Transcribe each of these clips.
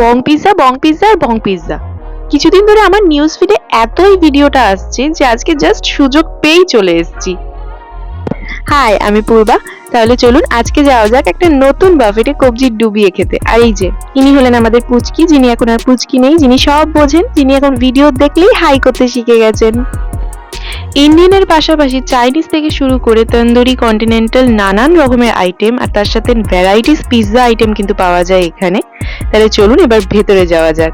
বং pizza, বং pizza আর বং pizza. কিছুদিন ধরে আমার নিউজ ফিডে এতই ভিডিওটা আসছে যে আজকে জাস্ট সুযোগ পেয়েই চলে এসেছি। হাই, আমি পূর্বা। তাহলে চলুন আজকে যাওয়া যাক একটা নতুন বাফেটে কবজি ডুবিয়ে খেতে। আর এই যে ইনি হলেন আমাদের পুচকি, যিনি এখন আর পুচকি নেই, যিনি সব বোঝেন, যিনি এখন ভিডিও দেখলেই হাই করতে শিখে গেছেন। ইন্ডিয়ানের পাশাপাশি চাইনিজ থেকে শুরু করে তন্দুরি, কন্টিনেন্টাল নানান রকমের আইটেম আর তার সাথে ভ্যারাইটিস পিৎজা আইটেম কিন্তু পাওয়া যায় এখানে। তাহলে চলুন এবার ভেতরে যাওয়া যাক।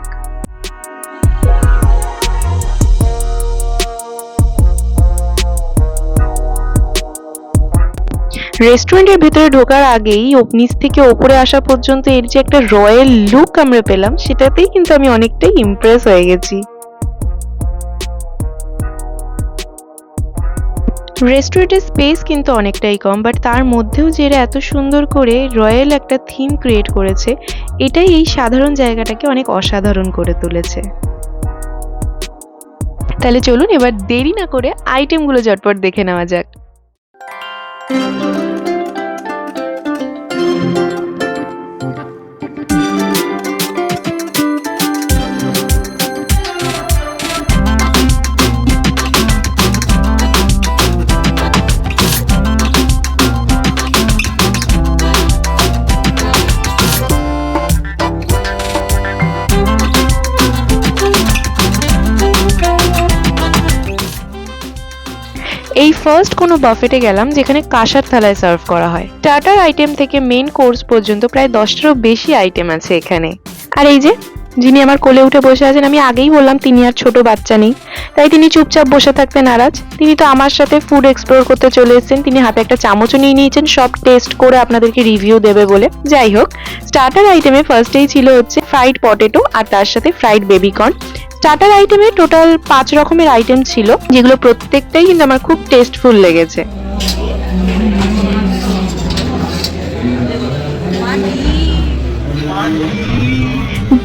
রেস্টুরেন্টের ভেতরে ঢোকার আগেই নিচ থেকে ওপরে আসা পর্যন্ত এর যে একটা রয়্যাল লুক আমরা পেলাম, সেটাতেই কিন্তু আমি অনেকটাই ইমপ্রেস হয়ে গেছি। রেস্টুরেন্টের স্পেস কিন্তু অনেকটাই কম, বাট তার মধ্যেও যে এরা এত সুন্দর করে রয়্যাল একটা থিম ক্রিয়েট করেছে, এটাই এই সাধারণ জায়গাটাকে অনেক অসাধারণ করে তুলেছে। তাহলে চলুন এবার দেরি না করে আইটেমগুলো ঝটপট দেখে নেওয়া যাক। এই ফার্স্ট কোনো বাফেটে গেলাম যেখানে কাঁসার থালায় সার্ভ করা হয়। স্টার্টার আইটেম থেকে মেন কোর্স পর্যন্ত প্রায় 10টারও বেশি আইটেম আছে এখানে। আর এই যে যিনি আমার কোলে উঠে বসে আছেন, আমি আগেই বললাম তিনি আর ছোট বাচ্চা নেই, তাই তিনি চুপচাপ বসে থাকতে নারাজ। তিনি তো আমার সাথে ফুড এক্সপ্লোর করতে চলে এসেছেন। তিনি হাতে একটা চামচও নিয়ে নিয়েছেন সব টেস্ট করে আপনাদেরকে রিভিউ দেবে বলে। যাই হোক, স্টার্টার আইটেমে ফার্স্টেই ছিল হচ্ছে ফ্রাইড পটেটো আর তার সাথে ফ্রাইড বেবিকর্ন। স্টার্টার আইটেমে টোটাল 5 রকমের আইটেম ছিল, যেগুলো প্রত্যেকটাই কিন্তু আমার খুব টেস্টফুল লেগেছে।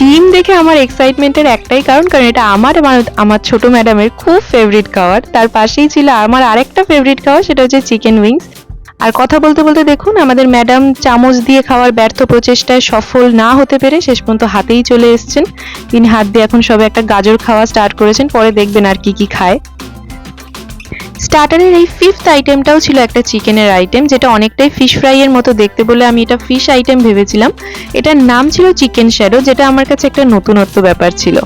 ডিম দেখে আমার এক্সাইটমেন্টের একটাই কারণ, এটা আমার ছোট ম্যাডামের খুব ফেভারিট খাবার। তার পাশেই ছিল আমার আরেকটা ফেভারিট খাবার, সেটা হচ্ছে চিকেন উইংস। আর কথা বলতে বলতে দেখুন আমাদের ম্যাডাম চামচ দিয়ে খাওয়ার ব্যর্থ প্রচেষ্টায় সফল না হতে পেরে শেষ পর্যন্ত হাতেই চলে এসেছেন। তিনি হাত দিয়ে এখন সবে একটা গাজর খাওয়া স্টার্ট করেছেন, পরে দেখবেন আর কি কি খায়। স্টার্টারের এই 5th আইটেমটাও ছিল একটা চিকেনের আইটেম, যেটা অনেকটাই ফিশ ফ্রাই এর মতো দেখতে বলে আমি এটা ফিশ আইটেম ভেবেছিলাম। এটার নাম ছিল চিকেন শ্যাডো, যেটা আমার কাছে একটা নতুনত্ব ব্যাপার ছিল।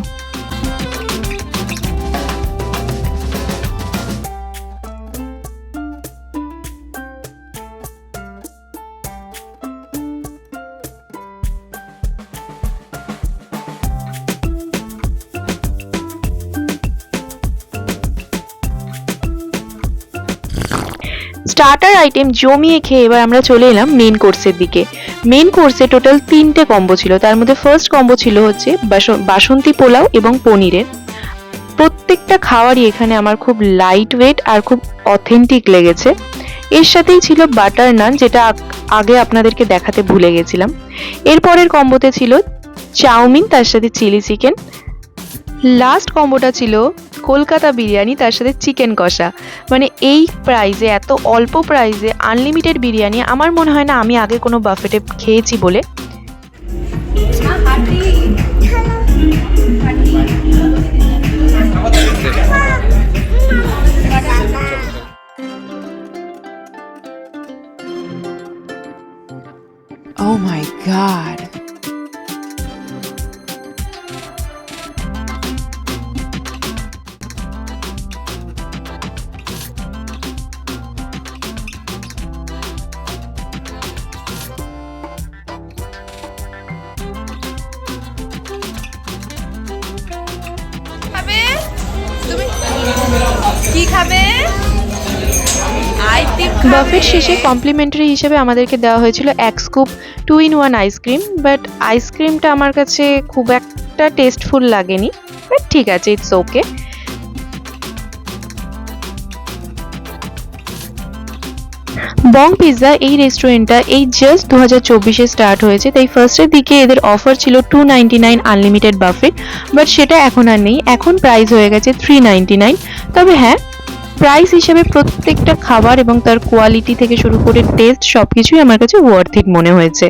স্টার্টার আইটেম জমিয়ে খেয়ে এবার আমরা চলে এলাম মেন কোর্সের দিকে। মেন কোর্সে টোটাল 3টে কম্বো ছিল। তার মধ্যে ফার্স্ট কম্বো ছিল হচ্ছে বাসন্তী পোলাও এবং পনিরের। প্রত্যেকটা খাবারই এখানে আমার খুব লাইট ওয়েট আর খুব অথেন্টিক লেগেছে। এর সাথেই ছিল বাটার নান, যেটা আগে আপনাদেরকে দেখাতে ভুলে গেছিলাম। এরপরের কম্বোতে ছিল চাউমিন, তার সাথে চিলি চিকেন। লাস্ট কম্বোটা ছিল কলকাতা বিরিয়ানি, তার সাথে চিকেন কষা। মানে এই প্রাইসে, এত অল্প প্রাইসে আনলিমিটেড বিরিয়ানি আমার মনে হয় না আমি আগে কোনো বাফেটে খেয়েছি বলে। Oh my God. কি খাবে? বাফেট শেষে কমপ্লিমেন্টারি হিসেবে আমাদেরকে দেওয়া হয়েছিল 1 স্কুপ 2-in-1 আইসক্রিম, বাট আইসক্রিমটা আমার কাছে খুব একটা টেস্টফুল লাগেনি, বাট ঠিক আছে, ইটস ওকে। বং পিৎজা এই রেস্টুরেন্টটা এই জাস্ট 2024-এ স্টার্ট হয়েছে, তাই ফার্স্টের দিকে এদের অফার ছিল 299 আনলিমিটেড বাফেট, বাট সেটা এখন আর নেই। এখন প্রাইস হয়ে গেছে 399। তবে হ্যাঁ, প্রাইস হিসেবে প্রত্যেকটা খাবার এবং তার কোয়ালিটি থেকে শুরু করে টেস্ট সবকিছুই আমার কাছে ওয়ার্থ ইট মনে হয়েছে।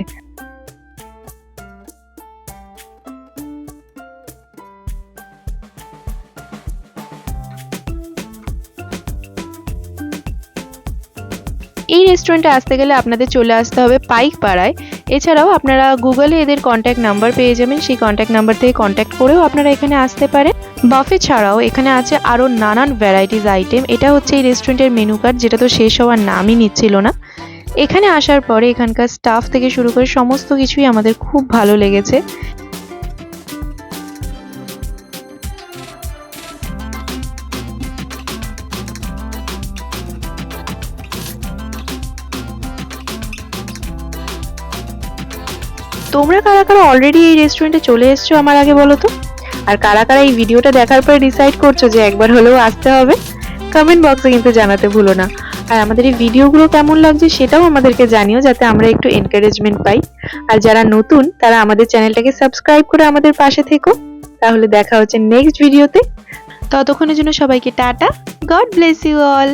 রেস্টুরেন্টে আসতে গেলে আপনাদের চলে আসতে হবে পাইকপাড়ায়। এছাড়াও আপনারা গুগলে এদের কন্ট্যাক্ট নাম্বার পেয়ে যাবেন, সেই কন্ট্যাক্ট নাম্বার থেকে কন্ট্যাক্ট করেও আপনারা এখানে আসতে পারেন। বাফে ছাড়াও এখানে আছে আরও নানান ভ্যারাইটিস আইটেম। এটা হচ্ছে এই রেস্টুরেন্টের মেনু কার্ড, যেটা তো শেষ হওয়ার নামই নিচ্ছিল না। এখানে আসার পরে এখানকার স্টাফ থেকে শুরু করে সমস্ত কিছুই আমাদের খুব ভালো লেগেছে। তোমরা কারা কারা অলরেডি এই রেস্টুরেন্টে চলে এসছো আমার আগে বলো তো, আর কারা কারা এই ভিডিওটা দেখার পরে ডিসাইড করছো যে একবার হলেও আসতে হবে? কমেন্ট বক্সে কিন্তু জানাতে ভুলো না। আর আমাদের এই ভিডিওগুলো কেমন লাগছে সেটাও আমাদেরকে জানিও, যাতে আমরা একটু এনকারেজমেন্ট পাই। আর যারা নতুন তারা আমাদের চ্যানেলটাকে সাবস্ক্রাইব করে আমাদের পাশে থেকো। তাহলে দেখা হচ্ছে নেক্সট ভিডিওতে। ততক্ষণের জন্য সবাইকে tata, God bless you all.